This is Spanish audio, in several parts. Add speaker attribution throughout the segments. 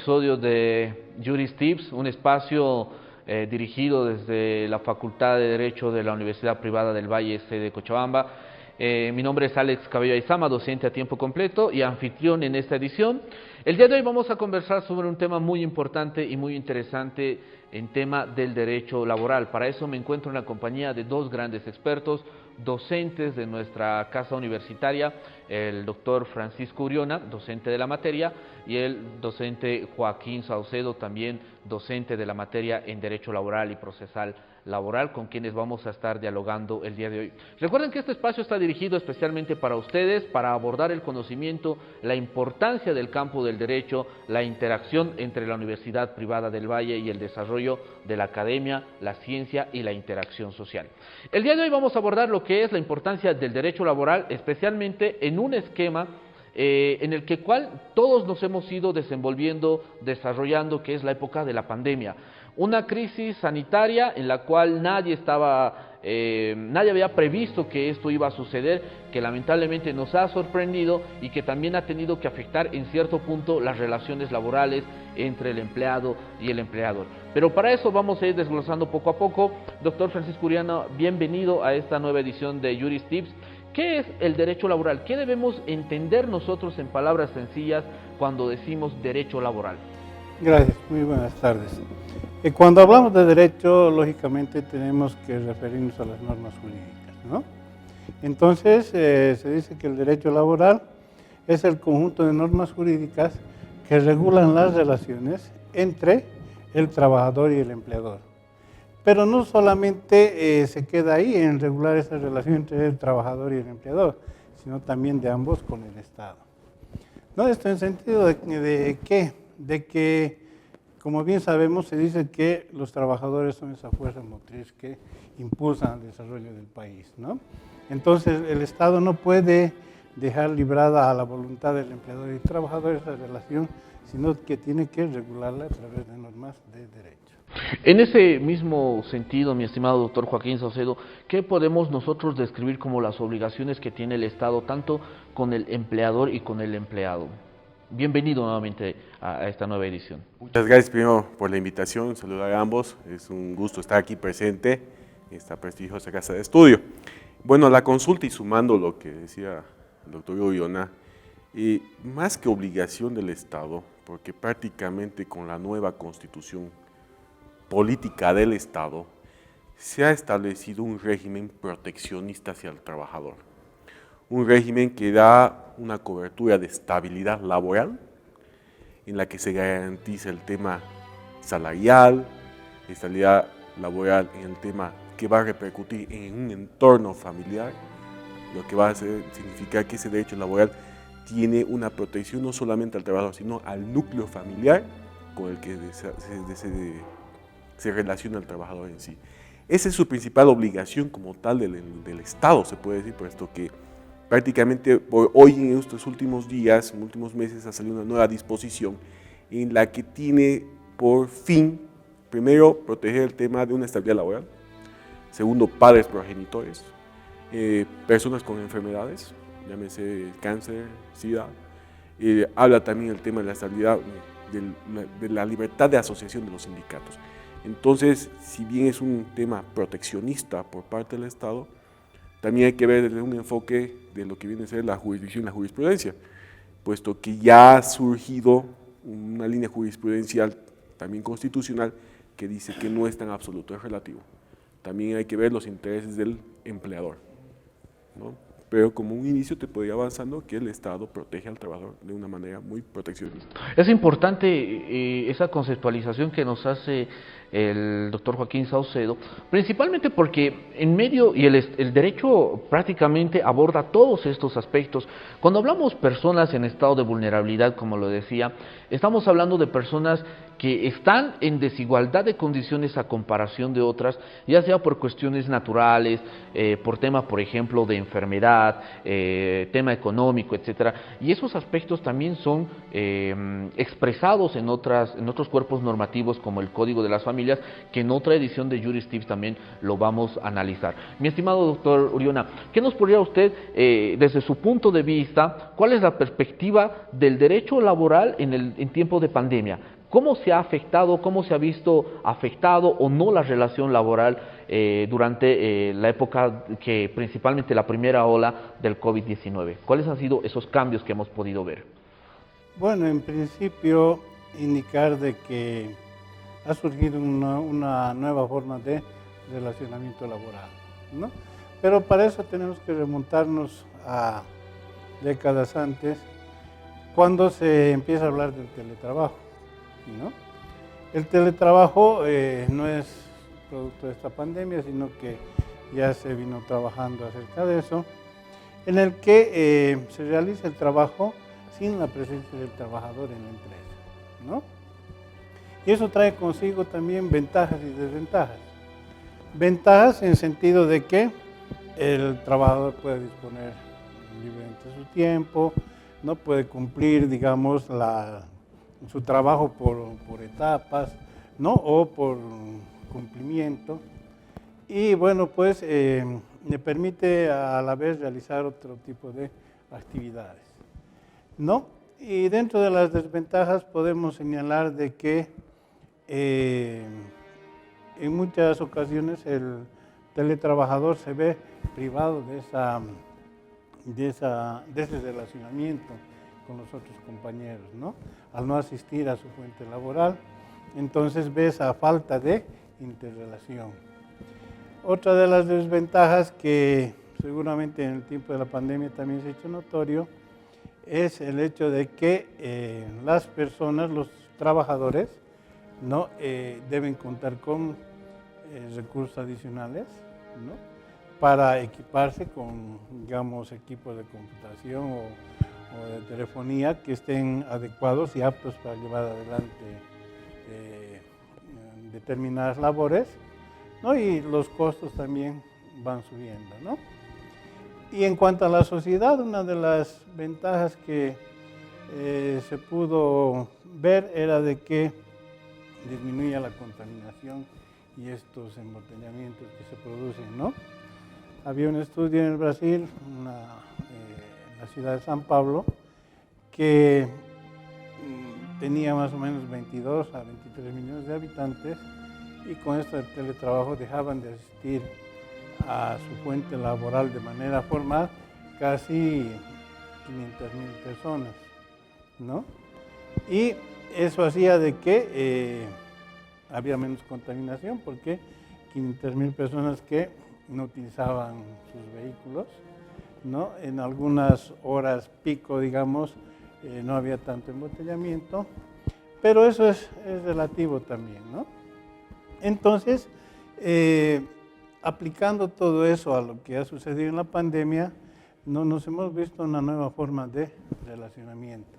Speaker 1: episodio de Juris Tips, un espacio dirigido desde la Facultad de Derecho de la Universidad Privada del Valle de Cochabamba. Mi nombre es Alex Cabello Aizama, docente a tiempo completo y anfitrión en esta edición. El día de hoy vamos a conversar sobre un tema muy importante y muy interesante en tema del derecho laboral. Para eso me encuentro en la compañía de dos grandes expertos, docentes de nuestra casa universitaria, el doctor Francisco Uriona, docente de la materia, y el docente Joaquín Saucedo, también docente de la materia en Derecho Laboral y Procesal Laboral, con quienes vamos a estar dialogando el día de hoy. Recuerden que este espacio está dirigido especialmente para ustedes, para abordar el conocimiento, la importancia del campo del derecho, la interacción entre la Universidad Privada del Valle y el desarrollo de la academia, la ciencia y la interacción social. El día de hoy vamos a abordar lo que es la importancia del derecho laboral, especialmente en un esquema en el que todos nos hemos ido desenvolviendo, desarrollando, que es la época de la pandemia. Una crisis sanitaria en la cual nadie había previsto que esto iba a suceder, que lamentablemente nos ha sorprendido y que también ha tenido que afectar en cierto punto las relaciones laborales entre el empleado y el empleador. Pero para eso vamos a ir desglosando poco a poco. Doctor Francisco Uriana, bienvenido a esta nueva edición de Juris Tips. ¿Qué es el derecho laboral? ¿Qué debemos entender nosotros en palabras sencillas cuando decimos derecho laboral?
Speaker 2: Gracias, muy buenas tardes. Cuando hablamos de derecho, lógicamente tenemos que referirnos a las normas jurídicas, ¿no? Entonces, se dice que el derecho laboral es el conjunto de normas jurídicas que regulan las relaciones entre el trabajador y el empleador. Pero no solamente se queda ahí en regular esa relación entre el trabajador y el empleador, sino también de ambos con el Estado. ¿No? Esto en sentido de que, como bien sabemos, se dice que los trabajadores son esa fuerza motriz que impulsa el desarrollo del país, ¿no? Entonces, el Estado no puede dejar librada a la voluntad del empleador y trabajador esa relación, sino que tiene que regularla a través de normas de derecho.
Speaker 1: En ese mismo sentido, mi estimado doctor Joaquín Saucedo, ¿qué podemos nosotros describir como las obligaciones que tiene el Estado tanto con el empleador y con el empleado? Bienvenido nuevamente a esta nueva edición.
Speaker 3: Muchas gracias primero por la invitación, saludar a ambos, es un gusto estar aquí presente en esta prestigiosa casa de estudio. Bueno, la consulta y sumando lo que decía el doctor Uriona, más que obligación del Estado, porque prácticamente con la nueva constitución política del Estado se ha establecido un régimen proteccionista hacia el trabajador. Un régimen que da una cobertura de estabilidad laboral, en la que se garantiza el tema salarial, estabilidad laboral en el tema que va a repercutir en un entorno familiar, lo que va a significar que ese derecho laboral tiene una protección no solamente al trabajador, sino al núcleo familiar con el que se relaciona el trabajador en sí. Esa es su principal obligación como tal del Estado, se puede decir, puesto que prácticamente hoy en estos últimos días, en últimos meses, ha salido una nueva disposición en la que tiene por fin, primero, proteger el tema de una estabilidad laboral, segundo, padres progenitores, personas con enfermedades, llámese cáncer, SIDA, habla también el tema de la estabilidad, de la libertad de asociación de los sindicatos. Entonces, si bien es un tema proteccionista por parte del Estado, también hay que ver desde un enfoque de lo que viene a ser la jurisdicción y la jurisprudencia, puesto que ya ha surgido una línea jurisprudencial, también constitucional, que dice que no es tan absoluto, es relativo. También hay que ver los intereses del empleador, ¿no? Pero como un inicio te puede ir avanzando que el Estado protege al trabajador de una manera muy proteccionista.
Speaker 1: Es importante esa conceptualización que nos hace el doctor Joaquín Saucedo, principalmente porque en medio, y el derecho prácticamente aborda todos estos aspectos. Cuando hablamos personas en estado de vulnerabilidad, como lo decía, estamos hablando de personas que están en desigualdad de condiciones a comparación de otras, ya sea por cuestiones naturales, por tema, por ejemplo, de enfermedad, tema económico, etcétera. Y esos aspectos también son expresados en otros cuerpos normativos como el Código de las Familias, que en otra edición de Juris Tips también lo vamos a analizar. Mi estimado doctor Uriona, ¿qué nos podría usted, desde su punto de vista, cuál es la perspectiva del derecho laboral en tiempo de pandemia? ¿Cómo se ha afectado, cómo se ha visto afectado o no la relación laboral durante la época que principalmente la primera ola del COVID-19? ¿Cuáles han sido esos cambios que hemos podido ver?
Speaker 2: Bueno, en principio indicar de que ha surgido una nueva forma de relacionamiento laboral, ¿no? Pero para eso tenemos que remontarnos a décadas antes, cuando se empieza a hablar del teletrabajo, ¿no? El teletrabajo no es producto de esta pandemia, sino que ya se vino trabajando acerca de eso, en el que se realiza el trabajo sin la presencia del trabajador en la empresa, ¿no? Y eso trae consigo también ventajas y desventajas. Ventajas en el sentido de que el trabajador puede disponer libremente de su tiempo, no puede cumplir, digamos, su trabajo por etapas, ¿no? O por cumplimiento. Y bueno, pues le permite a la vez realizar otro tipo de actividades, ¿no? Y dentro de las desventajas podemos señalar de que en muchas ocasiones el teletrabajador se ve privado de ese relacionamiento con los otros compañeros, ¿no? Al no asistir a su fuente laboral, entonces ve esa falta de interrelación. Otra de las desventajas que seguramente en el tiempo de la pandemia también se ha hecho notorio es el hecho de que las personas, los trabajadores, ¿no? Deben contar con recursos adicionales, ¿no? Para equiparse con, digamos, equipos de computación o de telefonía que estén adecuados y aptos para llevar adelante determinadas labores, ¿no? Y los costos también van subiendo, ¿no? Y en cuanto a la sociedad, una de las ventajas que se pudo ver era de que disminuía la contaminación y estos embotellamientos que se producen, ¿no? Había un estudio en el Brasil, en la ciudad de San Pablo, que tenía más o menos 22 a 23 millones de habitantes y con esto del teletrabajo dejaban de asistir a su fuente laboral de manera formal casi 500,000 personas, ¿no? Y eso hacía de que había menos contaminación porque 500,000 personas que no utilizaban sus vehículos, ¿no? En algunas horas pico, digamos, no había tanto embotellamiento, pero eso es relativo también, ¿no? Entonces, aplicando todo eso a lo que ha sucedido en la pandemia, nos hemos visto una nueva forma de relacionamiento,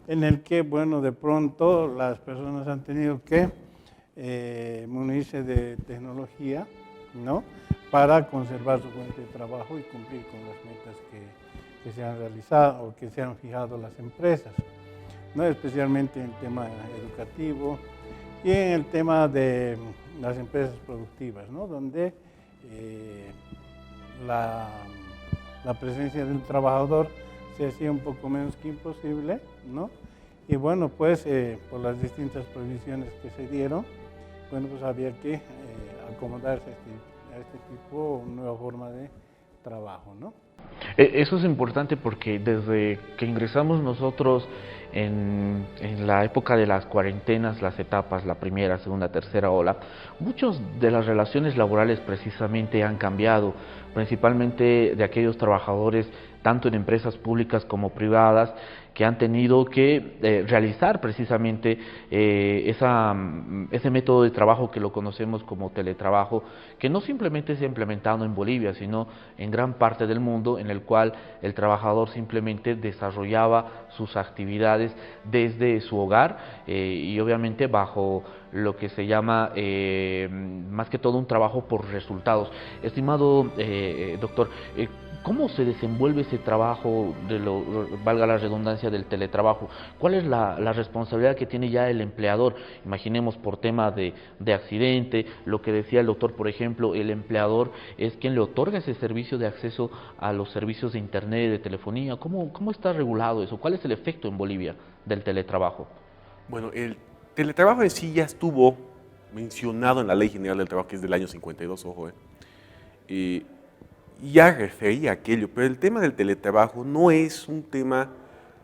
Speaker 2: en el que, bueno, de pronto las personas han tenido que munirse de tecnología, ¿no? Para conservar su fuente de trabajo y cumplir con las metas que se han realizado o que se han fijado las empresas, ¿no? Especialmente en el tema educativo y en el tema de las empresas productivas, ¿no? Donde la presencia del trabajador se hacía un poco menos que imposible, ¿no? Y bueno, pues por las distintas prohibiciones que se dieron, bueno, pues había que acomodarse a este tipo, una nueva forma de trabajo, ¿no?
Speaker 1: Eso es importante porque desde que ingresamos nosotros en la época de las cuarentenas, las etapas, la primera, segunda, tercera ola, muchas de las relaciones laborales precisamente han cambiado, principalmente de aquellos trabajadores, tanto en empresas públicas como privadas, que han tenido que realizar precisamente ese método de trabajo que lo conocemos como teletrabajo, que no simplemente se ha implementado en Bolivia, sino en gran parte del mundo, en el cual el trabajador simplemente desarrollaba sus actividades desde su hogar y obviamente bajo lo que se llama más que todo un trabajo por resultados. Estimado doctor, ¿cómo se desenvuelve ese trabajo, valga la redundancia, del teletrabajo? ¿Cuál es la responsabilidad que tiene ya el empleador? Imaginemos por tema de accidente, lo que decía el doctor, por ejemplo, el empleador es quien le otorga ese servicio de acceso a los servicios de internet, de telefonía. ¿Cómo está regulado eso? ¿Cuál es el efecto en Bolivia del teletrabajo?
Speaker 3: Bueno, teletrabajo en sí ya estuvo mencionado en la Ley General del Trabajo, que es del año 52, ojo, y ya refería a aquello, pero el tema del teletrabajo no es un tema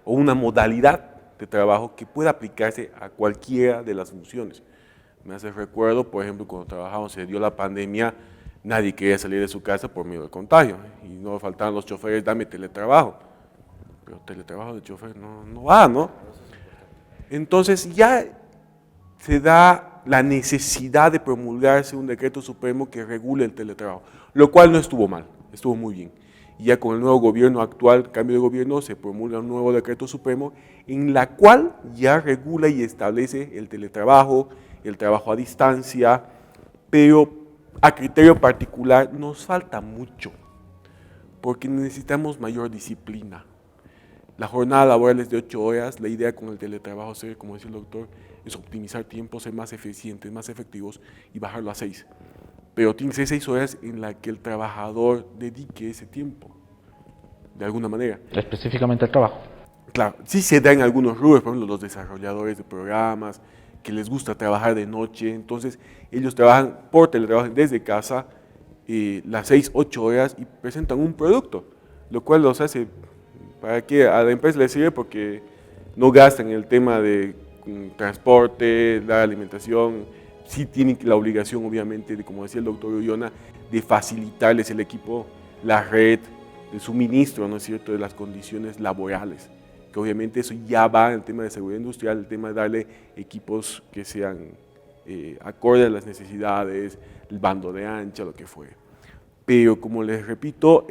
Speaker 3: o una modalidad de trabajo que pueda aplicarse a cualquiera de las funciones. Me hace recuerdo, por ejemplo, cuando trabajamos, se dio la pandemia, nadie quería salir de su casa por miedo al contagio, y no faltaban los choferes, dame teletrabajo, pero teletrabajo de chofer no va, ¿no? Entonces ya se da la necesidad de promulgarse un decreto supremo que regule el teletrabajo, lo cual no estuvo mal, estuvo muy bien. Y ya con el nuevo gobierno actual, cambio de gobierno, se promulga un nuevo decreto supremo en la cual ya regula y establece el teletrabajo, el trabajo a distancia, pero a criterio particular nos falta mucho, porque necesitamos mayor disciplina. La jornada laboral es de 8 horas, la idea con el teletrabajo, como decía el doctor, es optimizar tiempos, ser más eficientes, más efectivos y bajarlo a 6. Pero tiene que ser 6 horas en las que el trabajador dedique ese tiempo, de alguna manera.
Speaker 1: Específicamente el trabajo.
Speaker 3: Claro, sí se da en algunos rubros, por ejemplo, los desarrolladores de programas, que les gusta trabajar de noche, entonces ellos trabajan por teletrabajo desde casa las 6, 8 horas y presentan un producto, lo cual los hace, para que a la empresa le sirve porque no gastan en el tema de transporte, la alimentación, sí tienen la obligación obviamente, de, como decía el doctor Uyona, de facilitarles el equipo, la red, el suministro, ¿no es cierto?, de las condiciones laborales, que obviamente eso ya va en el tema de seguridad industrial, el tema de darle equipos que sean acorde a las necesidades, el bando de ancha, lo que fuere. Pero como les repito,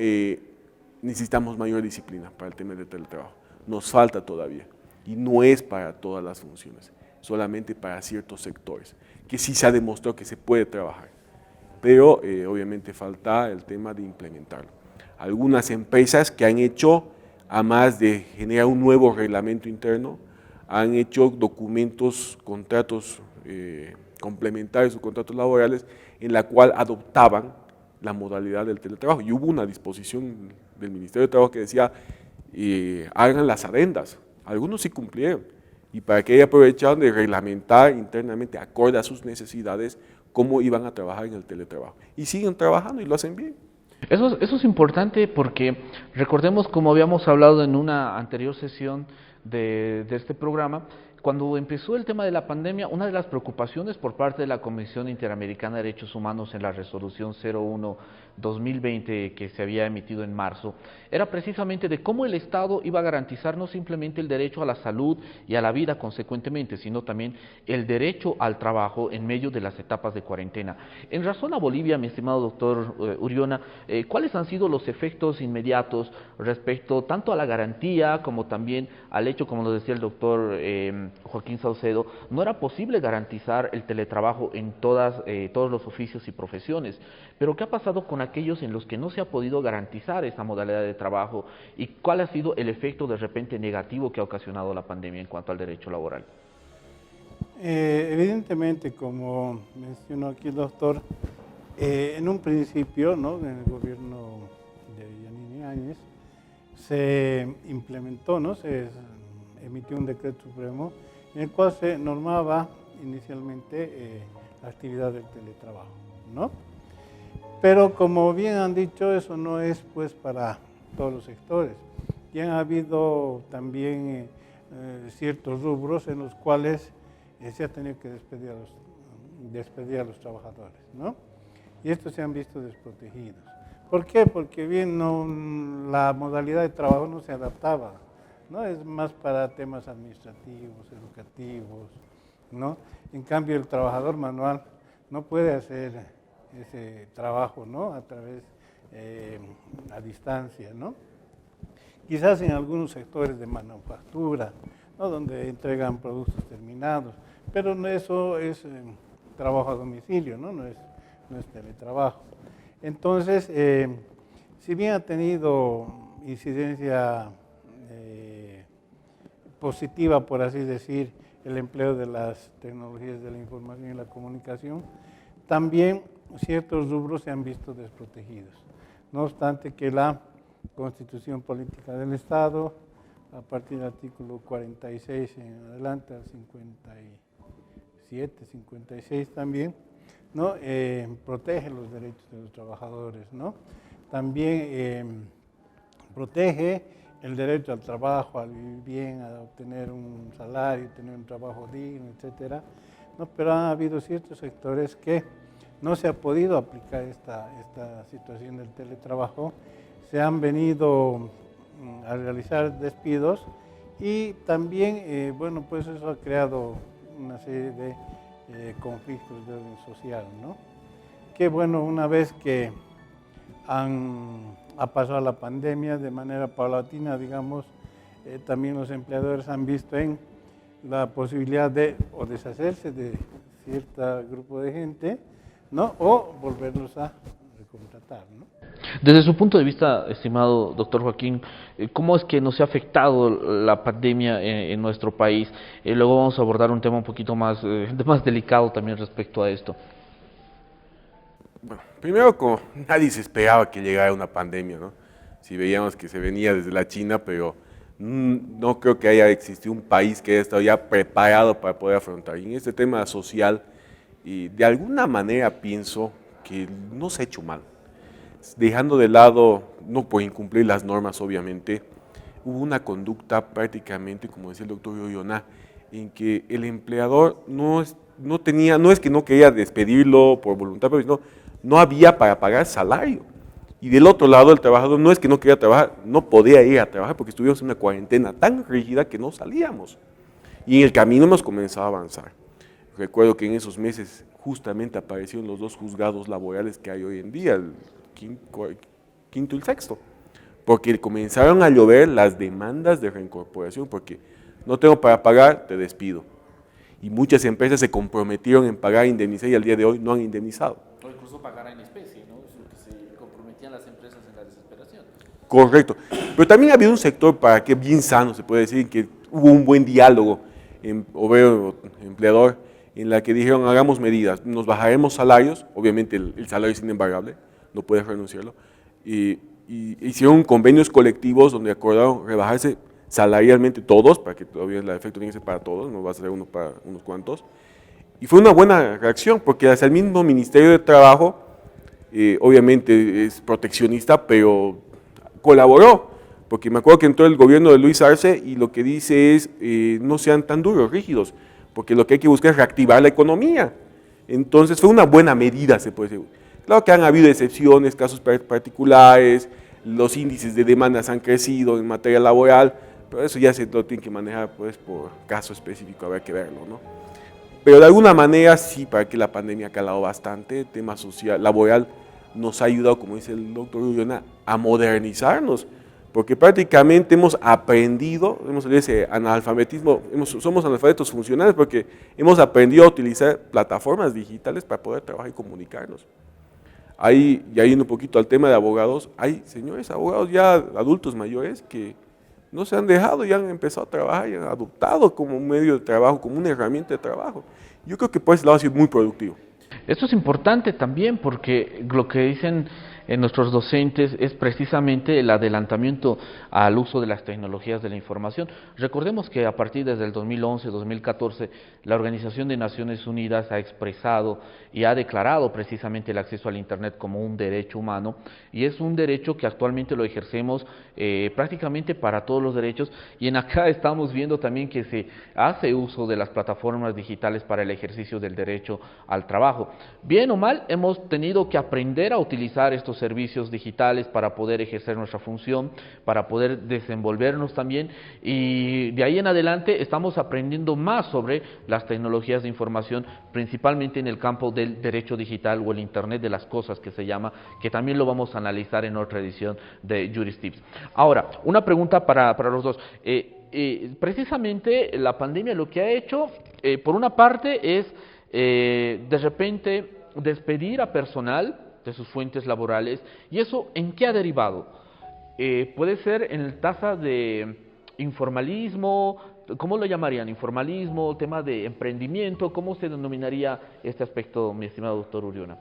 Speaker 3: necesitamos mayor disciplina para el tema del teletrabajo. Nos falta todavía y no es para todas las funciones, solamente para ciertos sectores, que sí se ha demostrado que se puede trabajar, pero obviamente falta el tema de implementarlo. Algunas empresas que han hecho, a más de generar un nuevo reglamento interno, han hecho documentos, contratos complementarios o contratos laborales en la cual adoptaban la modalidad del teletrabajo. Y hubo una disposición del Ministerio de Trabajo que decía, hagan las adendas. Algunos sí cumplieron. Y para que aprovecharon de reglamentar internamente, acorde a sus necesidades, cómo iban a trabajar en el teletrabajo. Y siguen trabajando y lo hacen bien.
Speaker 1: Eso es importante porque recordemos, como habíamos hablado en una anterior sesión de este programa, cuando empezó el tema de la pandemia, una de las preocupaciones por parte de la Comisión Interamericana de Derechos Humanos en la resolución 01-2020 que se había emitido en marzo, era precisamente de cómo el Estado iba a garantizar no simplemente el derecho a la salud y a la vida consecuentemente, sino también el derecho al trabajo en medio de las etapas de cuarentena. En razón a Bolivia, mi estimado doctor Uriona, ¿cuáles han sido los efectos inmediatos respecto tanto a la garantía como también al hecho, como lo decía el doctor Joaquín Saucedo, no era posible garantizar el teletrabajo en todos los oficios y profesiones? Pero ¿qué ha pasado con aquellos en los que no se ha podido garantizar esa modalidad de trabajo? ¿Y cuál ha sido el efecto de repente negativo que ha ocasionado la pandemia en cuanto al derecho laboral?
Speaker 2: Evidentemente, como mencionó aquí el doctor, en un principio, ¿no?, en el gobierno de Yanine Áñez, se implementó, ¿no?, se emitió un decreto supremo en el cual se normaba inicialmente la actividad del teletrabajo, ¿no? Pero como bien han dicho, eso no es pues para todos los sectores. Y han habido también ciertos rubros en los cuales se ha tenido que despedir a los trabajadores, ¿no? Y estos se han visto desprotegidos. ¿Por qué? Porque bien la modalidad de trabajo no se adaptaba, ¿no? Es más para temas administrativos, educativos, ¿no? En cambio, el trabajador manual no puede hacer ese trabajo, ¿no?, a través, a distancia, ¿no? Quizás en algunos sectores de manufactura, ¿no?, donde entregan productos terminados, pero eso es trabajo a domicilio, ¿no? No es teletrabajo. Entonces, si bien ha tenido incidencia positiva, por así decir, el empleo de las tecnologías de la información y la comunicación, también ciertos rubros se han visto desprotegidos. No obstante que la Constitución Política del Estado, a partir del artículo 46 en adelante al 57, 56 también, ¿no? Protege los derechos de los trabajadores, ¿no? También protege el derecho al trabajo, al vivir bien, a obtener un salario, tener un trabajo digno, etcétera, ¿no? Pero ha habido ciertos sectores que no se ha podido aplicar esta situación del teletrabajo, se han venido a realizar despidos y también, bueno, pues eso ha creado una serie de conflictos de orden social, ¿no? Que bueno, una vez que ha pasado la pandemia de manera paulatina, digamos, también los empleadores han visto en la posibilidad de o deshacerse de cierto grupo de gente, ¿no? O volverlos a recontratar, ¿no?
Speaker 1: Desde su punto de vista, estimado doctor Joaquín, ¿cómo es que nos ha afectado la pandemia en nuestro país? Luego vamos a abordar un tema un poquito más delicado también respecto a esto.
Speaker 3: Bueno, primero, como nadie se esperaba que llegara una pandemia, ¿no? Si veíamos que se venía desde la China, pero no creo que haya existido un país que haya estado ya preparado para poder afrontar. Y en este tema social, de alguna manera pienso que no se ha hecho mal. Dejando de lado, no por incumplir las normas obviamente, hubo una conducta prácticamente, como decía el doctor Yoyoná, en que el empleador no es que no quería despedirlo por voluntad, pero no había para pagar salario. Y del otro lado, el trabajador no es que no quería trabajar, no podía ir a trabajar porque estuvimos en una cuarentena tan rígida que no salíamos. Y en el camino hemos comenzado a avanzar. Recuerdo que en esos meses justamente aparecieron los 2 juzgados laborales que hay hoy en día, el quinto y el sexto, porque comenzaron a llover las demandas de reincorporación, porque no tengo para pagar, te despido. Y muchas empresas se comprometieron en pagar indemnizar y al día de hoy no han indemnizado.
Speaker 1: O incluso pagar en especie, ¿no? Es lo que se comprometían las empresas en la desesperación.
Speaker 3: Correcto. Pero también había un sector, para que bien sano se puede decir, que hubo un buen diálogo obrero-empleador, en la que dijeron, hagamos medidas, nos bajaremos salarios, obviamente el salario es inembargable, no puedes renunciarlo, y hicieron convenios colectivos donde acordaron rebajarse salarialmente todos, para que todavía el efecto tiene que ser para todos, no va a ser uno para unos cuantos. Y fue una buena reacción, porque hasta el mismo Ministerio de Trabajo, obviamente es proteccionista, pero colaboró, porque me acuerdo que entró el gobierno de Luis Arce y lo que dice es, no sean tan duros, rígidos, porque lo que hay que buscar es reactivar la economía. Entonces fue una buena medida, se puede decir. Claro que han habido excepciones, casos particulares, los índices de demandas han crecido en materia laboral, pero eso ya se lo tiene que manejar pues, por caso específico, habrá que verlo, ¿no? Pero de alguna manera sí, para que la pandemia ha calado bastante, el tema social, laboral, nos ha ayudado, como dice el doctor Ullona, a modernizarnos, porque prácticamente hemos aprendido, hemos salido de ese analfabetismo, somos analfabetos funcionales porque hemos aprendido a utilizar plataformas digitales para poder trabajar y comunicarnos. Ahí, ya yendo un poquito al tema de abogados, hay señores abogados ya adultos mayores que no se han dejado y han empezado a trabajar y han adoptado como un medio de trabajo, como una herramienta de trabajo. Yo creo que por ese lado ha sido muy productivo.
Speaker 1: Esto es importante también porque lo que dicen nuestros docentes es precisamente el adelantamiento al uso de las tecnologías de la información. Recordemos que a partir desde el 2011-2014 la Organización de Naciones Unidas ha expresado y ha declarado precisamente el acceso al Internet como un derecho humano y es un derecho que actualmente lo ejercemos prácticamente para todos los derechos y en acá estamos viendo también que se hace uso de las plataformas digitales para el ejercicio del derecho al trabajo. Bien o mal, hemos tenido que aprender a utilizar estos servicios digitales para poder ejercer nuestra función, para poder desenvolvernos también y de ahí en adelante estamos aprendiendo más sobre las tecnologías de información, principalmente en el campo del derecho digital o el Internet de las cosas que se llama, que también lo vamos a analizar en otra edición de Juristips. Ahora, una pregunta para los dos. Precisamente la pandemia lo que ha hecho, por una parte, es de repente despedir a personal de sus fuentes laborales, ¿y eso en qué ha derivado? Puede ser en el tasa de informalismo, ¿cómo lo llamarían? Informalismo, tema de emprendimiento, ¿cómo se denominaría este aspecto, mi estimado doctor Uriona?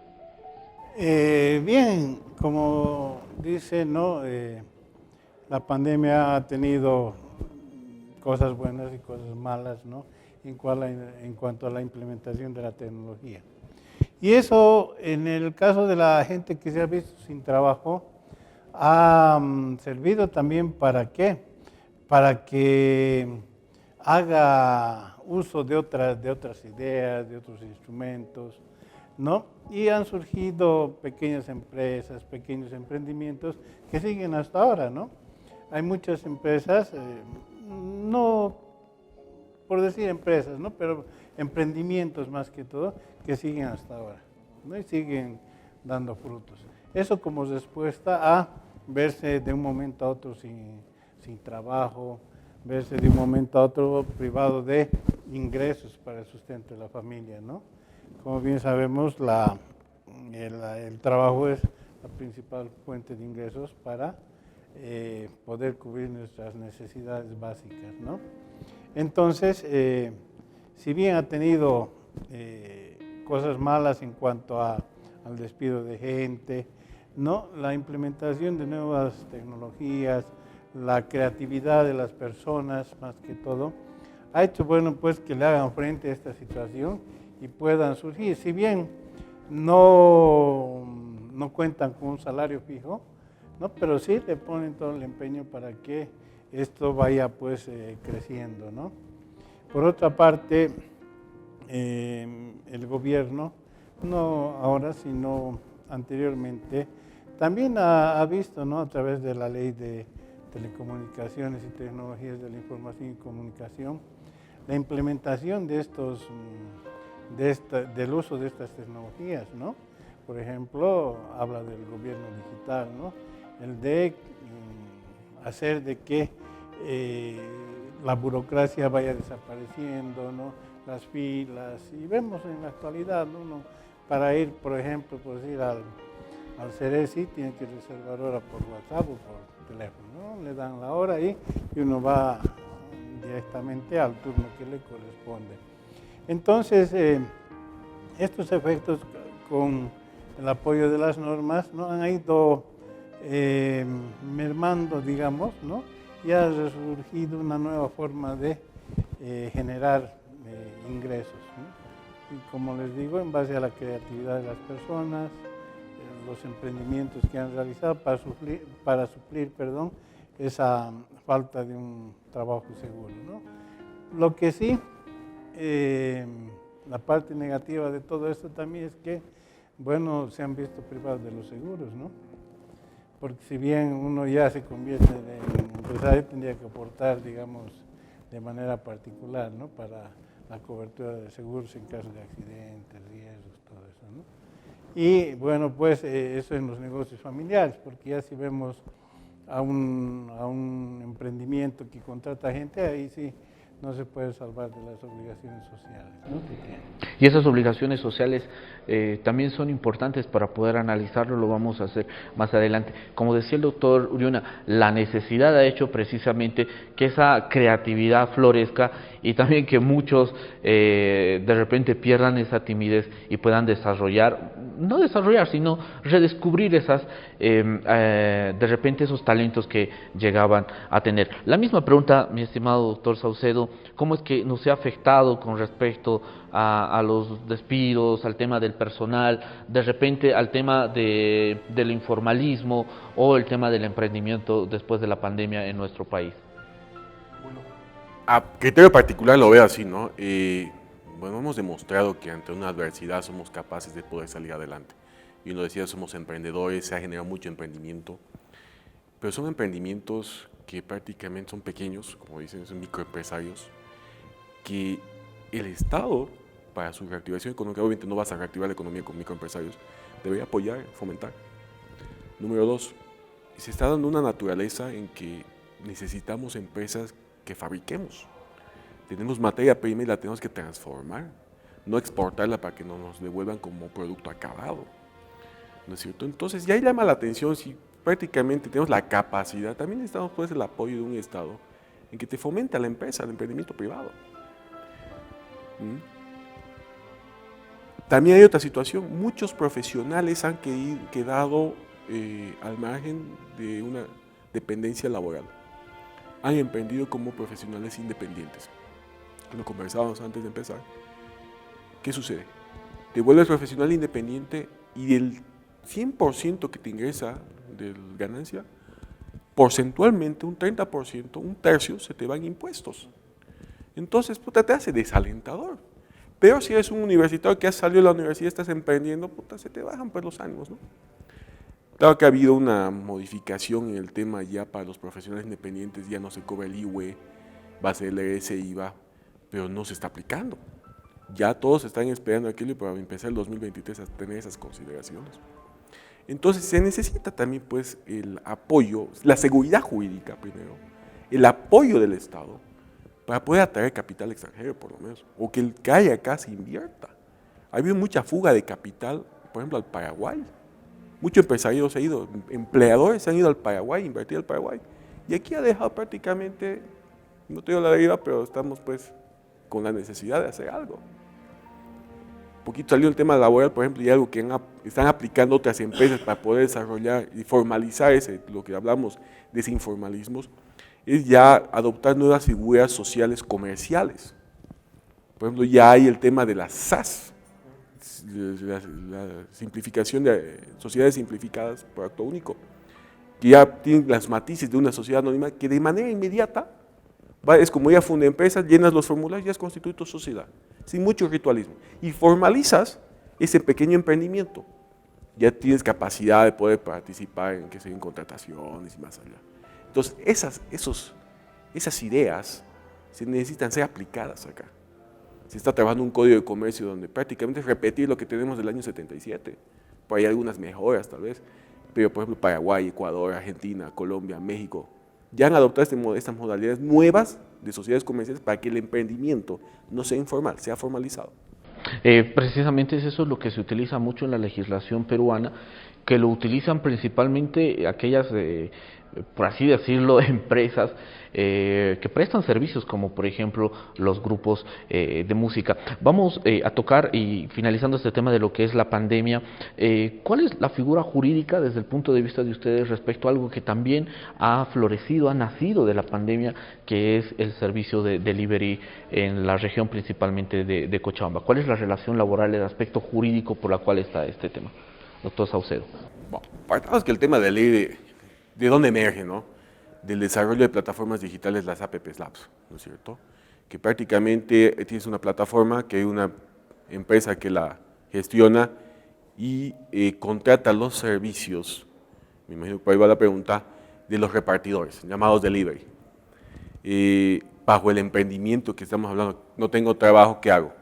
Speaker 2: Bien, como dice, ¿no? La pandemia ha tenido cosas buenas y cosas malas, ¿no? en cuanto a la implementación de la tecnología. Y eso, en el caso de la gente que se ha visto sin trabajo, ha servido también ¿para qué? Para que haga uso de otras ideas, de otros instrumentos, ¿no? Y han surgido pequeñas empresas, pequeños emprendimientos que siguen hasta ahora, ¿no? Hay muchas empresas, no por decir empresas, ¿no? Pero emprendimientos más que todo, que siguen hasta ahora, ¿no? Y siguen dando frutos. Eso como respuesta a verse de un momento a otro sin trabajo, verse de un momento a otro privado de ingresos para el sustento de la familia, ¿no? Como bien sabemos, el trabajo es la principal fuente de ingresos para poder cubrir nuestras necesidades básicas, ¿no? Entonces, si bien ha tenido cosas malas en cuanto al despido de gente, ¿no? La implementación de nuevas tecnologías, la creatividad de las personas, más que todo, ha hecho bueno pues que le hagan frente a esta situación y puedan surgir. Si bien no cuentan con un salario fijo, ¿no? Pero sí le ponen todo el empeño para que esto vaya pues creciendo, ¿no? Por otra parte, el gobierno, no ahora sino anteriormente, también ha visto, ¿no? A través de la ley de telecomunicaciones y tecnologías de la información y comunicación, la implementación de del uso de estas tecnologías, ¿no? Por ejemplo, habla del gobierno digital, ¿no? El de hacer de que la burocracia vaya desapareciendo, ¿no? Las filas, y vemos en la actualidad, ¿no? Para ir, por ejemplo, por decir al Ceresi, tiene que reservar hora por WhatsApp o por teléfono, ¿no? Le dan la hora ahí y uno va directamente al turno que le corresponde. Entonces, estos efectos con el apoyo de las normas, ¿no? Han ido mermando, digamos, ¿no? Y ha resurgido una nueva forma de generar ingresos, ¿no? Y como les digo, en base a la creatividad de las personas, los emprendimientos que han realizado para suplir esa falta de un trabajo seguro, ¿no? Lo que sí, la parte negativa de todo esto también es que, bueno, se han visto privados de los seguros, ¿no? Porque si bien uno ya se convierte en empresario, tendría que aportar, digamos, de manera particular, ¿no? Para la cobertura de seguros en caso de accidentes, riesgos, todo eso, ¿no? Y bueno, pues eso en los negocios familiares, porque ya si vemos a un emprendimiento que contrata gente, ahí sí no se puede salvar de las obligaciones sociales, ¿no? que tiene.
Speaker 1: Y esas obligaciones sociales también son importantes para poder analizarlo, lo vamos a hacer más adelante. Como decía el doctor Uriuna, la necesidad ha hecho precisamente que esa creatividad florezca y también que muchos de repente pierdan esa timidez y puedan no desarrollar, sino redescubrir de repente esos talentos que llegaban a tener. La misma pregunta, mi estimado doctor Saucedo, ¿cómo es que nos ha afectado con respecto a los despidos, al tema del personal, de repente al tema del informalismo o el tema del emprendimiento después de la pandemia en nuestro país?
Speaker 3: Bueno, a criterio particular lo veo así, ¿no? Bueno, hemos demostrado que ante una adversidad somos capaces de poder salir adelante. Y uno decía, somos emprendedores, se ha generado mucho emprendimiento, pero son emprendimientos que prácticamente son pequeños, como dicen, son microempresarios, que el Estado, para su reactivación económica, obviamente no vas a reactivar la economía con microempresarios, debería apoyar, fomentar. Número 2, se está dando una naturaleza en que necesitamos empresas que fabriquemos. Tenemos materia prima y la tenemos que transformar, no exportarla para que no nos devuelvan como producto acabado, ¿no es cierto? Entonces ya llama la atención si prácticamente tenemos la capacidad, también necesitamos pues el apoyo de un Estado en que te fomenta la empresa, el emprendimiento privado. También hay otra situación, muchos profesionales han quedado al margen de una dependencia laboral, han emprendido como profesionales independientes. que lo conversábamos antes de empezar, ¿qué sucede? Te vuelves profesional independiente y del 100% que te ingresa de ganancia, porcentualmente un 30%, un tercio, se te van impuestos. Entonces, puta, te hace desalentador. Pero si eres un universitario que has salido de la universidad y estás emprendiendo, puta, se te bajan pues los ánimos, ¿no? Claro que ha habido una modificación en el tema ya para los profesionales independientes, ya no se cobra el IUE, va a ser el ese IVA, pero no se está aplicando. Ya todos están esperando aquello para empezar el 2023 a tener esas consideraciones. Entonces se necesita también pues el apoyo, la seguridad jurídica primero, el apoyo del Estado para poder atraer capital extranjero por lo menos, o que el que haya acá se invierta. Ha habido mucha fuga de capital, por ejemplo al Paraguay. Muchos empresarios se han ido, empleadores se han ido al Paraguay, a invertir al Paraguay, y aquí ha dejado prácticamente, no te digo la deriva, pero estamos pues con la necesidad de hacer algo. Un poquito salió el tema laboral, por ejemplo, y algo que están aplicando otras empresas para poder desarrollar y formalizar lo que hablamos de ese informalismo, es ya adoptar nuevas figuras sociales comerciales. Por ejemplo, ya hay el tema de las SAS, la simplificación de sociedades simplificadas por acto único, que ya tienen las matices de una sociedad anónima que de manera inmediata es como ya funda empresas, llenas los formularios, ya es constituir tu sociedad, sin mucho ritualismo, y formalizas ese pequeño emprendimiento. Ya tienes capacidad de poder participar en que se den contrataciones y más allá. Entonces, esas ideas se necesitan ser aplicadas acá. Se está trabajando un código de comercio donde prácticamente es repetir lo que tenemos del año 77. Por ahí hay algunas mejoras tal vez, pero por ejemplo Paraguay, Ecuador, Argentina, Colombia, México, ya han adoptado estas modalidades nuevas de sociedades comerciales para que el emprendimiento no sea informal, sea formalizado.
Speaker 1: Precisamente eso es lo que se utiliza mucho en la legislación peruana, que lo utilizan principalmente aquellas, por así decirlo, empresas que prestan servicios, como por ejemplo los grupos de música. Vamos a tocar, y finalizando este tema de lo que es la pandemia, ¿cuál es la figura jurídica desde el punto de vista de ustedes respecto a algo que también ha florecido, ha nacido de la pandemia, que es el servicio de delivery en la región principalmente de Cochabamba? ¿Cuál es la relación laboral, el aspecto jurídico por la cual está este tema, doctor Saucedo?
Speaker 3: Bueno, partamos que el tema de ley, ¿de dónde emerge, no? Del desarrollo de plataformas digitales, las APPs Labs, ¿no es cierto? Que prácticamente tienes una plataforma que hay una empresa que la gestiona y contrata los servicios, me imagino que por ahí va la pregunta, de los repartidores, llamados delivery. Bajo el emprendimiento que estamos hablando, no tengo trabajo, ¿qué hago?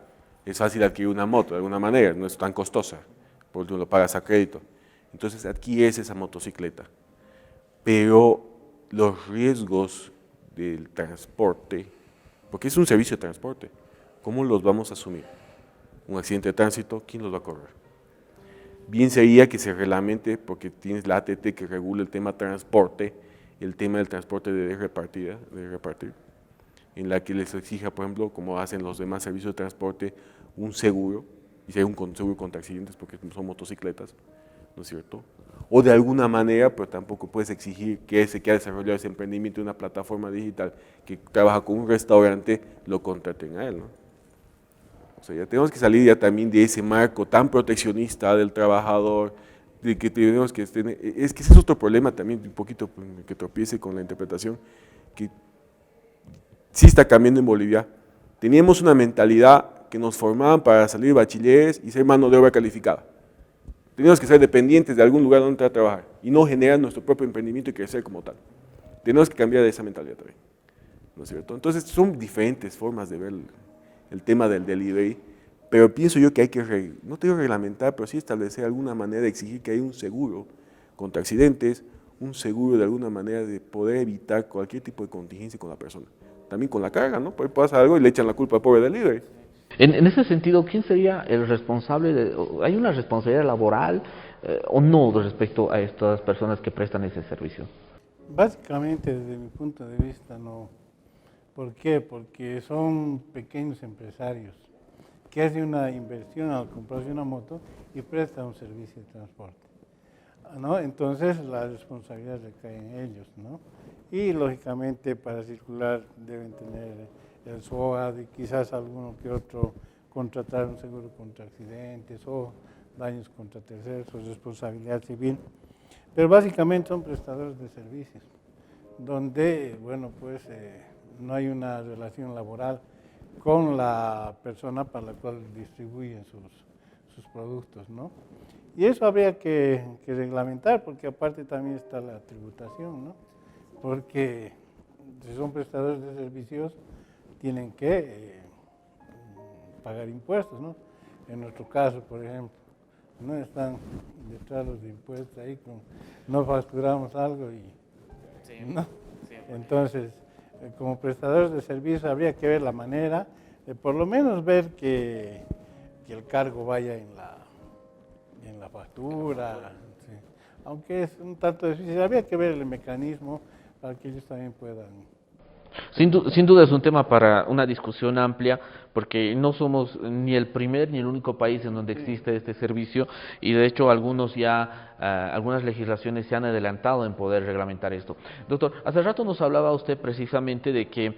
Speaker 3: Es fácil adquirir una moto de alguna manera, no es tan costosa, por último lo pagas a crédito. Entonces adquieres esa motocicleta, pero los riesgos del transporte, porque es un servicio de transporte, ¿cómo los vamos a asumir? Un accidente de tránsito, ¿quién los va a correr? Bien sería que se reglamente, porque tienes la ATT que regula el tema transporte, el tema del transporte de repartir, en la que les exija, por ejemplo, como hacen los demás servicios de transporte, un seguro, y si hay un seguro contra accidentes porque son motocicletas, ¿no es cierto? O de alguna manera, pero tampoco puedes exigir que ese que ha desarrollado ese emprendimiento en una plataforma digital que trabaja con un restaurante, lo contraten a él, ¿no? O sea, ya tenemos que salir ya también de ese marco tan proteccionista del trabajador, de que tenemos que tener, es que ese es otro problema también, un poquito que tropiece con la interpretación, que sí está cambiando en Bolivia. Teníamos una mentalidad que nos formaban para salir bachilleres y ser mano de obra calificada. Tenemos que ser dependientes de algún lugar donde entrar a trabajar y no generar nuestro propio emprendimiento y crecer como tal. Tenemos que cambiar esa mentalidad también, ¿no es cierto? Entonces son diferentes formas de ver el tema del delivery, pero pienso yo que hay que, no te digo reglamentar, pero sí establecer alguna manera de exigir que haya un seguro contra accidentes, un seguro de alguna manera de poder evitar cualquier tipo de contingencia con la persona. También con la carga, ¿no? Porque pasa algo y le echan la culpa al pobre delivery.
Speaker 1: En ese sentido, ¿quién sería el responsable? ¿Hay una responsabilidad laboral o no respecto a estas personas que prestan ese servicio?
Speaker 2: Básicamente, desde mi punto de vista, no. ¿Por qué? Porque son pequeños empresarios que hacen una inversión al comprarse una moto y prestan un servicio de transporte, ¿no? Entonces, la responsabilidad recae en ellos, ¿no? Y, lógicamente, para circular deben tener el SOAD y quizás alguno que otro contratar un seguro contra accidentes o daños contra terceros o responsabilidad civil. Pero básicamente son prestadores de servicios, donde, bueno, pues no hay una relación laboral con la persona para la cual distribuyen sus productos, ¿no? Y eso habría que reglamentar, porque aparte también está la tributación, ¿no? Porque si son prestadores de servicios, tienen que pagar impuestos, ¿no? En nuestro caso, por ejemplo, no están detrás los impuestos ahí, no facturamos algo y... Sí, ¿no? Sí, entonces, como prestadores de servicios habría que ver la manera de por lo menos ver que el cargo vaya en la factura, sí. Aunque es un tanto difícil, habría que ver el mecanismo para que ellos también puedan.
Speaker 1: Sin duda es un tema para una discusión amplia, porque no somos ni el primer ni el único país en donde existe este servicio, y de hecho algunas legislaciones se han adelantado en poder reglamentar esto. Doctor, hace rato nos hablaba usted precisamente de que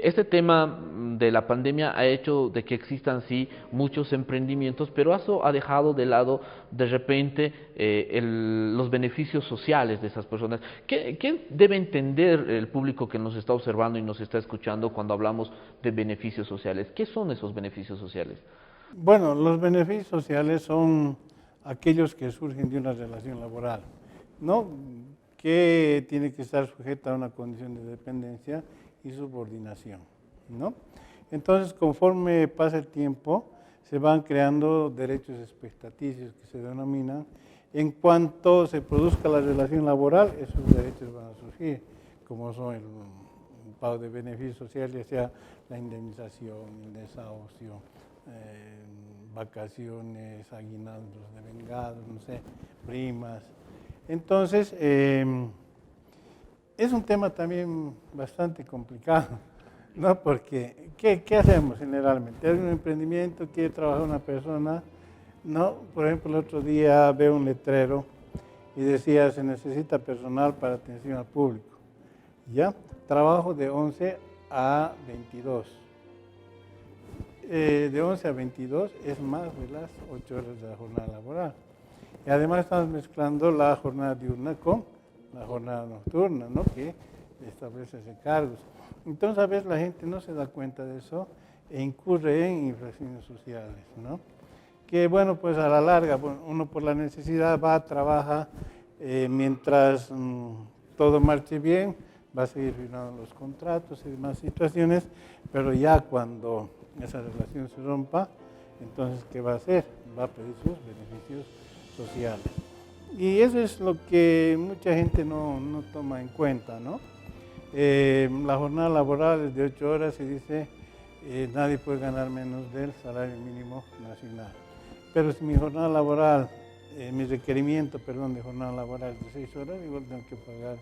Speaker 1: este tema de la pandemia ha hecho de que existan sí muchos emprendimientos, pero eso ha dejado de lado de repente los beneficios sociales de esas personas. ¿Qué debe entender el público que nos está observando y nos está escuchando cuando hablamos de beneficios sociales? ¿Qué son esos beneficios sociales?
Speaker 2: Bueno, los beneficios sociales son aquellos que surgen de una relación laboral, ¿no? Que tiene que estar sujeta a una condición de dependencia y subordinación, ¿no? Entonces, conforme pasa el tiempo, se van creando derechos expectaticios que se denominan. En cuanto se produzca la relación laboral, esos derechos van a surgir, como son el pago de beneficios sociales, ya sea la indemnización, el desahucio, vacaciones, aguinaldos devengados, no sé, primas. Entonces, es un tema también bastante complicado, ¿no? Porque, ¿qué hacemos generalmente? Hay un emprendimiento, quiere trabajar una persona, ¿no? Por ejemplo, el otro día veo un letrero y decía, se necesita personal para atención al público, ¿ya? Trabajo de 11 a 22. De 11 a 22 es más de las 8 horas de la jornada laboral. Y además estamos mezclando la jornada diurna con la jornada nocturna, ¿no? Que establece cargos. Entonces a veces la gente no se da cuenta de eso e incurre en infracciones sociales, ¿no? Que bueno, pues a la larga, uno por la necesidad va, trabaja, mientras todo marche bien, va a seguir firmando los contratos y demás situaciones, pero ya cuando esa relación se rompa, entonces ¿qué va a hacer? Va a pedir sus beneficios sociales. Y eso es lo que mucha gente no toma en cuenta, ¿no? La jornada laboral es de 8 horas y dice nadie puede ganar menos del salario mínimo nacional. Pero si mi jornada laboral, mi requerimiento, de jornada laboral es de 6 horas, igual tengo que pagar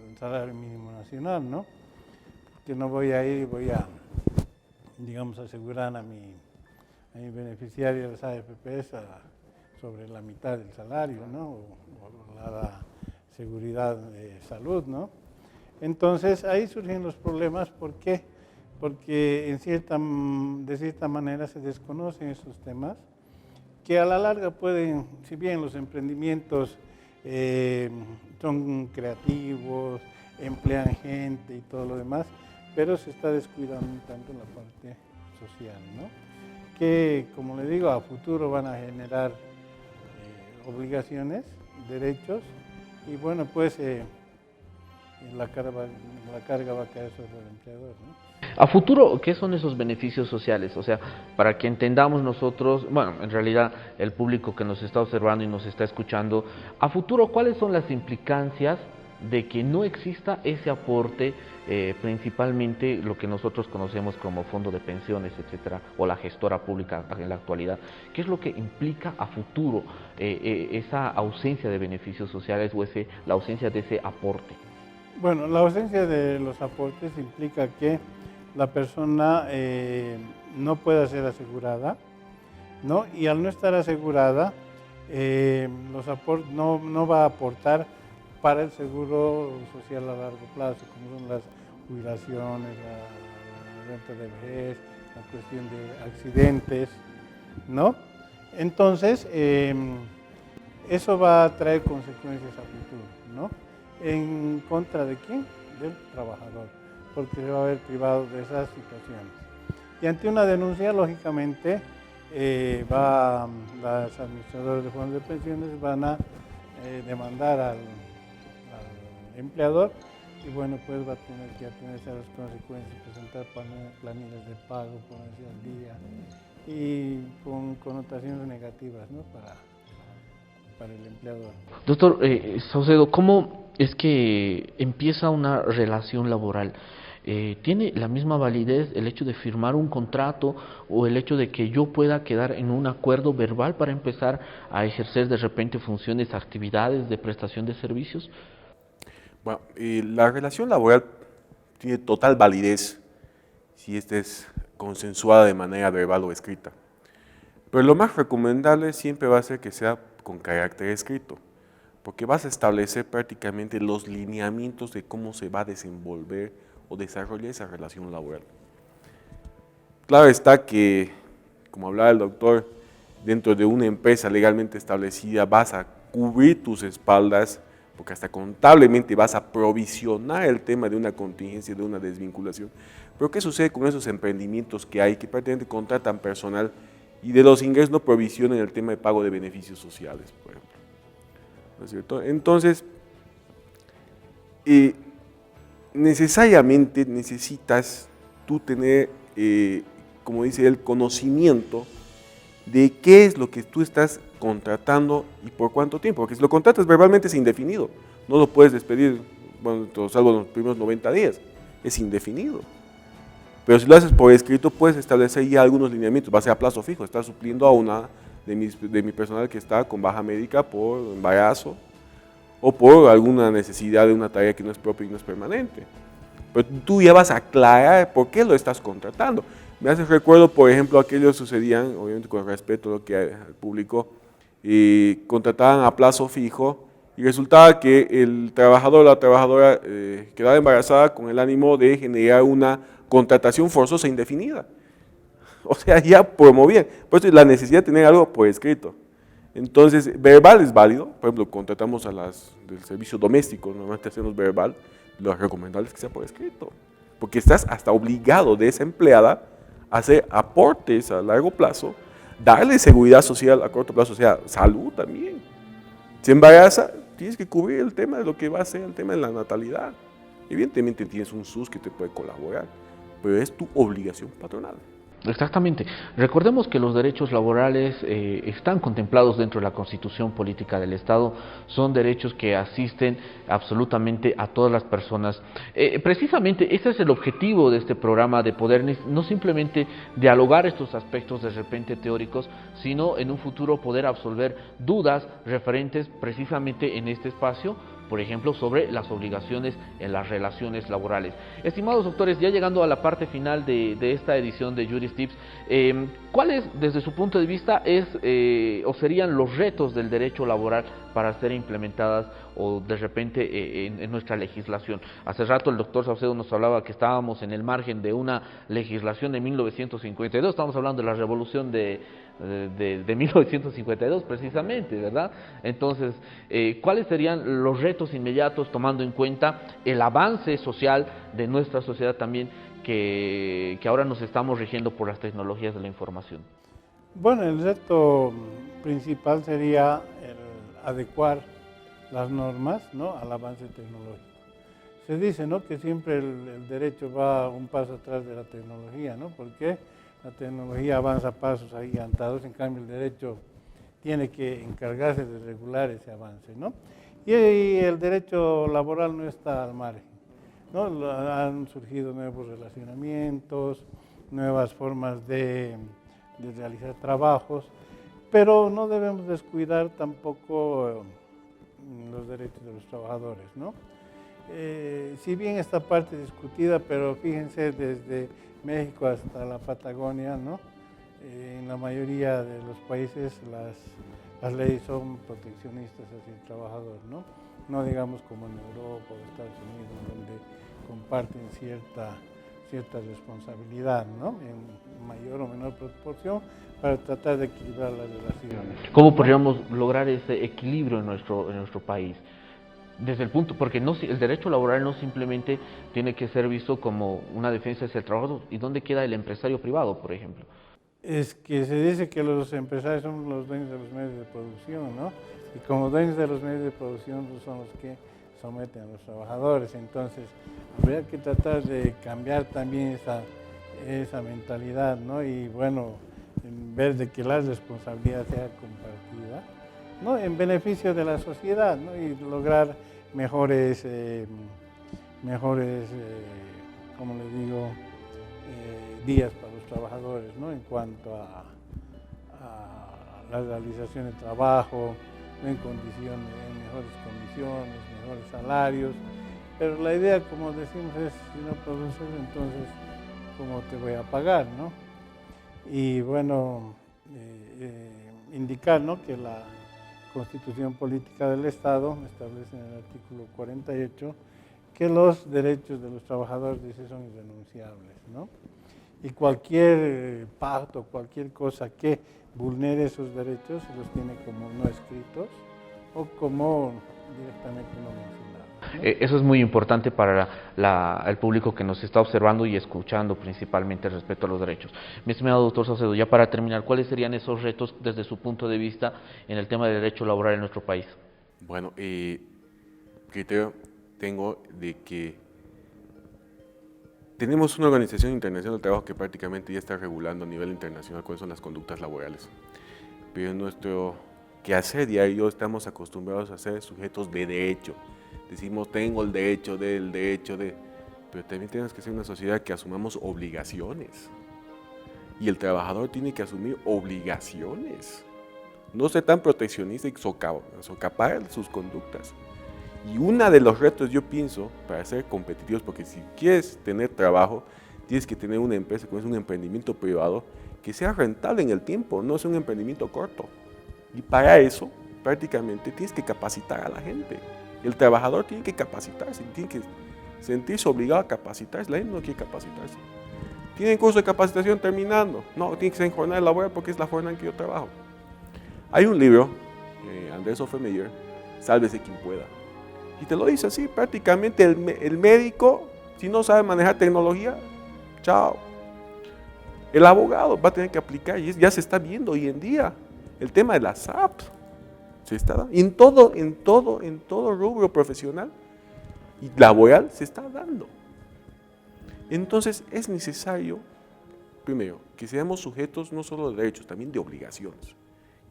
Speaker 2: el salario mínimo nacional, ¿no? Porque no voy a ir y voy a, digamos, asegurar a mi beneficiario de las AFPs sobre la mitad del salario, ¿no? O la seguridad de salud, ¿no? Entonces, ahí surgen los problemas. ¿Por qué? Porque de cierta manera se desconocen esos temas, que a la larga pueden, si bien los emprendimientos son creativos, emplean gente y todo lo demás, pero se está descuidando un tanto la parte social, ¿no? Que, como le digo, a futuro van a generar obligaciones, derechos, y bueno, pues la carga va a caer sobre el empleador, ¿no?
Speaker 1: A futuro, ¿qué son esos beneficios sociales? O sea, para que entendamos nosotros, bueno, en realidad el público que nos está observando y nos está escuchando, a futuro, ¿cuáles son las implicancias de que no exista ese aporte, principalmente lo que nosotros conocemos como fondo de pensiones, etcétera, o la gestora pública en la actualidad? ¿Qué es lo que implica a futuro esa ausencia de beneficios sociales o la ausencia de ese aporte?
Speaker 2: Bueno, la ausencia de los aportes implica que la persona no pueda ser asegurada, ¿no? Y al no estar asegurada, los aportes no va a aportar para el seguro social a largo plazo, como son las jubilaciones, la renta de vejez, la cuestión de accidentes, ¿no? Entonces, eso va a traer consecuencias a futuro, ¿no? ¿En contra de quién? Del trabajador, porque se va a ver privado de esas situaciones. Y ante una denuncia, lógicamente, las administradoras de fondos de pensiones van a demandar al empleador y bueno, pues va a tener que atenerse a las consecuencias, presentar planillas de pago, ponerse al día y con connotaciones negativas, ¿no? para el empleador.
Speaker 1: Doctor Saucedo, ¿cómo es que empieza una relación laboral? ¿Tiene la misma validez el hecho de firmar un contrato o el hecho de que yo pueda quedar en un acuerdo verbal para empezar a ejercer de repente funciones, actividades de prestación de servicios?
Speaker 3: Bueno, la relación laboral tiene total validez si esta es consensuada de manera verbal o escrita. Pero lo más recomendable siempre va a ser que sea con carácter escrito, porque vas a establecer prácticamente los lineamientos de cómo se va a desenvolver o desarrollar esa relación laboral. Claro está que, como hablaba el doctor, dentro de una empresa legalmente establecida vas a cubrir tus espaldas, porque hasta contablemente vas a provisionar el tema de una contingencia, de una desvinculación. Pero ¿qué sucede con esos emprendimientos que hay, que prácticamente contratan personal y de los ingresos no provisionan el tema de pago de beneficios sociales, por ejemplo? ¿No es cierto? Entonces, necesariamente necesitas tú tener, como dice el conocimiento de qué es lo que tú estás contratando y por cuánto tiempo, porque si lo contratas verbalmente es indefinido, no lo puedes despedir, bueno, salvo los primeros 90 días, es indefinido. Pero si lo haces por escrito, puedes establecer ya algunos lineamientos, va a ser a plazo fijo, estás supliendo a una de mi personal que está con baja médica por embarazo o por alguna necesidad de una tarea que no es propia y no es permanente. Pero tú ya vas a aclarar por qué lo estás contratando. Me hace recuerdo, por ejemplo, aquellos sucedían, obviamente con respeto a lo que al público, contrataban a plazo fijo y resultaba que el trabajador o la trabajadora quedaba embarazada con el ánimo de generar una contratación forzosa indefinida. O sea, ya promovían. Por eso la necesidad de tener algo por escrito. Entonces, verbal es válido. Por ejemplo, contratamos a las del servicio doméstico, normalmente hacemos verbal. Lo recomendable es que sea por escrito. Porque estás hasta obligado de esa empleada a hacer aportes a largo plazo, darle seguridad social a corto plazo, o sea, salud también. Se embaraza, tienes que cubrir el tema de lo que va a ser el tema de la natalidad. Evidentemente tienes un SUS que te puede colaborar, pero es tu obligación patronal.
Speaker 1: Exactamente. Recordemos que los derechos laborales están contemplados dentro de la Constitución Política del Estado, son derechos que asisten absolutamente a todas las personas. Precisamente ese es el objetivo de este programa, de poder no simplemente dialogar estos aspectos de repente teóricos, sino en un futuro poder absolver dudas referentes precisamente en este espacio, por ejemplo, sobre las obligaciones en las relaciones laborales. Estimados doctores, ya llegando a la parte final de esta edición de Juris Tips, ¿cuáles, desde su punto de vista, o serían los retos del derecho laboral para ser implementadas o de repente en nuestra legislación? Hace rato el doctor Saucedo nos hablaba que estábamos en el margen de una legislación de 1952, estamos hablando de la revolución de 1952 precisamente, ¿verdad? Entonces, ¿cuáles serían los retos inmediatos tomando en cuenta el avance social de nuestra sociedad también que ahora nos estamos rigiendo por las tecnologías de la información?
Speaker 2: Bueno, el reto principal sería el adecuar las normas, ¿no?, al avance tecnológico. Se dice, ¿no?, que siempre el derecho va un paso atrás de la tecnología, ¿no? Porque la tecnología avanza a pasos agigantados, en cambio el derecho tiene que encargarse de regular ese avance, ¿no? Y el derecho laboral no está al margen, ¿no? Han surgido nuevos relacionamientos, nuevas formas de realizar trabajos, pero no debemos descuidar tampoco los derechos de los trabajadores, ¿no? Si bien esta parte es discutida, pero fíjense, desde México hasta la Patagonia, ¿no?, en la mayoría de los países las leyes son proteccionistas hacia el trabajador, ¿no? No digamos como en Europa o Estados Unidos, donde comparten cierta responsabilidad, ¿no? En mayor o menor proporción, para tratar de equilibrar las relaciones.
Speaker 1: ¿Cómo podríamos lograr ese equilibrio en nuestro país? Desde el punto, porque no, el derecho laboral no simplemente tiene que ser visto como una defensa hacia el trabajador. ¿Y dónde queda el empresario privado, por ejemplo?
Speaker 2: Es que se dice que los empresarios son los dueños de los medios de producción, ¿no? Y como dueños de los medios de producción son los que someten a los trabajadores. Entonces, habría que tratar de cambiar también esa mentalidad, ¿no? Y bueno, en vez de que la responsabilidad sea compartida, ¿no? En beneficio de la sociedad, ¿no? Y lograr mejores, como les digo, días para los trabajadores, ¿no? En cuanto a la realización del trabajo, ¿no? En mejores condiciones, mejores salarios. Pero la idea, como decimos, es si no produces, entonces, ¿cómo te voy a pagar, no? Y bueno, indicar, ¿no? Que la Constitución Política del Estado establece en el artículo 48 que los derechos de los trabajadores, dice, son irrenunciables, ¿no? Y cualquier pacto, cualquier cosa que vulnere esos derechos, los tiene como no escritos o como directamente no mencionados, ¿no?
Speaker 1: Eso es muy importante para el público que nos está observando y escuchando, principalmente respecto a los derechos. Mi estimado doctor Saucedo, ya para terminar, ¿cuáles serían esos retos desde su punto de vista en el tema del derecho laboral en nuestro país?
Speaker 3: Bueno, criterio tengo de que tenemos una organización internacional del trabajo que prácticamente ya está regulando a nivel internacional cuáles son las conductas laborales. Pero en nuestro quehacer diario estamos acostumbrados a ser sujetos de derecho. Decimos, tengo el derecho de... Pero también tenemos que ser una sociedad que asumamos obligaciones. Y el trabajador tiene que asumir obligaciones. No ser tan proteccionista y socapar sus conductas. Y uno de los retos, yo pienso, para ser competitivos, porque si quieres tener trabajo, tienes que tener una empresa, que es un emprendimiento privado, que sea rentable en el tiempo, no sea un emprendimiento corto. Y para eso, prácticamente, tienes que capacitar a la gente. El trabajador tiene que capacitarse, tiene que sentirse obligado a capacitarse. La gente no quiere capacitarse. ¿Tienen curso de capacitación terminando? No, tiene que ser en jornada laboral porque es la jornada en que yo trabajo. Hay un libro, Andrés Offermeyer, Sálvese quien pueda. Y te lo dice así, prácticamente el médico, si no sabe manejar tecnología, chao. El abogado va a tener que aplicar, y ya se está viendo hoy en día, el tema de las apps. Se está dando, en todo rubro profesional y laboral se está dando. Entonces es necesario, primero, que seamos sujetos no solo de derechos, también de obligaciones.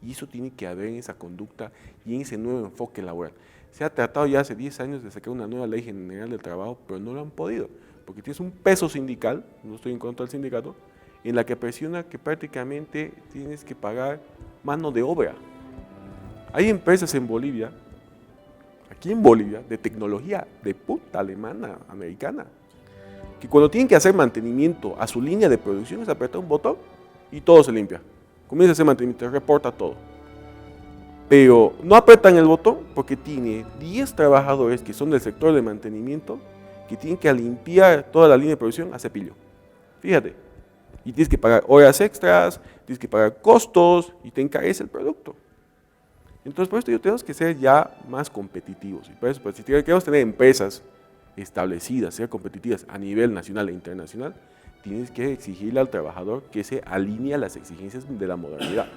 Speaker 3: Y eso tiene que haber en esa conducta y en ese nuevo enfoque laboral. Se ha tratado ya hace 10 años de sacar una nueva ley general del trabajo, pero no lo han podido, porque tienes un peso sindical, no estoy en contra del sindicato, en la que presiona que prácticamente tienes que pagar mano de obra. Hay empresas en Bolivia, aquí en Bolivia, de tecnología de punta alemana, americana, que cuando tienen que hacer mantenimiento a su línea de producción es apretar un botón y todo se limpia. Comienza a hacer mantenimiento, reporta todo. Pero no apretan el botón porque tiene 10 trabajadores que son del sector de mantenimiento que tienen que limpiar toda la línea de producción a cepillo. Fíjate. Y tienes que pagar horas extras, tienes que pagar costos y te encarece el producto. Entonces, por esto tenemos que ser ya más competitivos. Y por eso, pues, si queremos tener empresas establecidas, ser competitivas a nivel nacional e internacional, tienes que exigirle al trabajador que se alinee a las exigencias de la modernidad.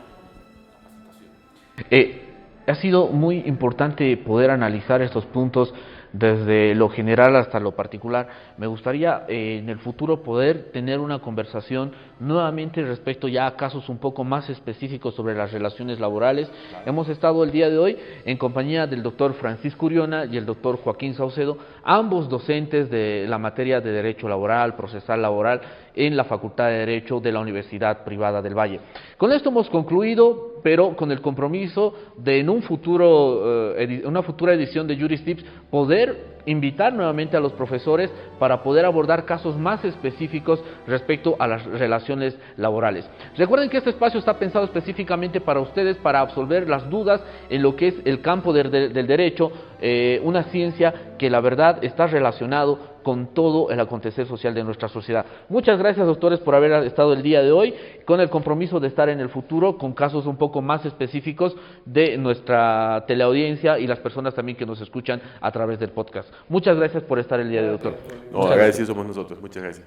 Speaker 1: Ha sido muy importante poder analizar estos puntos desde lo general hasta lo particular. Me gustaría en el futuro poder tener una conversación nuevamente respecto ya a casos un poco más específicos sobre las relaciones laborales. Hemos estado el día de hoy en compañía del doctor Francisco Uriona y el doctor Joaquín Saucedo, ambos docentes de la materia de Derecho Laboral, Procesal Laboral, en la Facultad de Derecho de la Universidad Privada del Valle. Con esto hemos concluido, pero con el compromiso de en una futura edición de Juristips poder invitar nuevamente a los profesores para poder abordar casos más específicos respecto a las relaciones laborales. Recuerden que este espacio está pensado específicamente para ustedes, para absolver las dudas en lo que es el campo del derecho, una ciencia que la verdad está relacionado con todo el acontecer social de nuestra sociedad. Muchas gracias, doctores, por haber estado el día de hoy, con el compromiso de estar en el futuro con casos un poco más específicos de nuestra teleaudiencia y las personas también que nos escuchan a través del podcast. Muchas gracias por estar el día de hoy, doctor.
Speaker 3: No, agradecidos somos nosotros. Muchas gracias.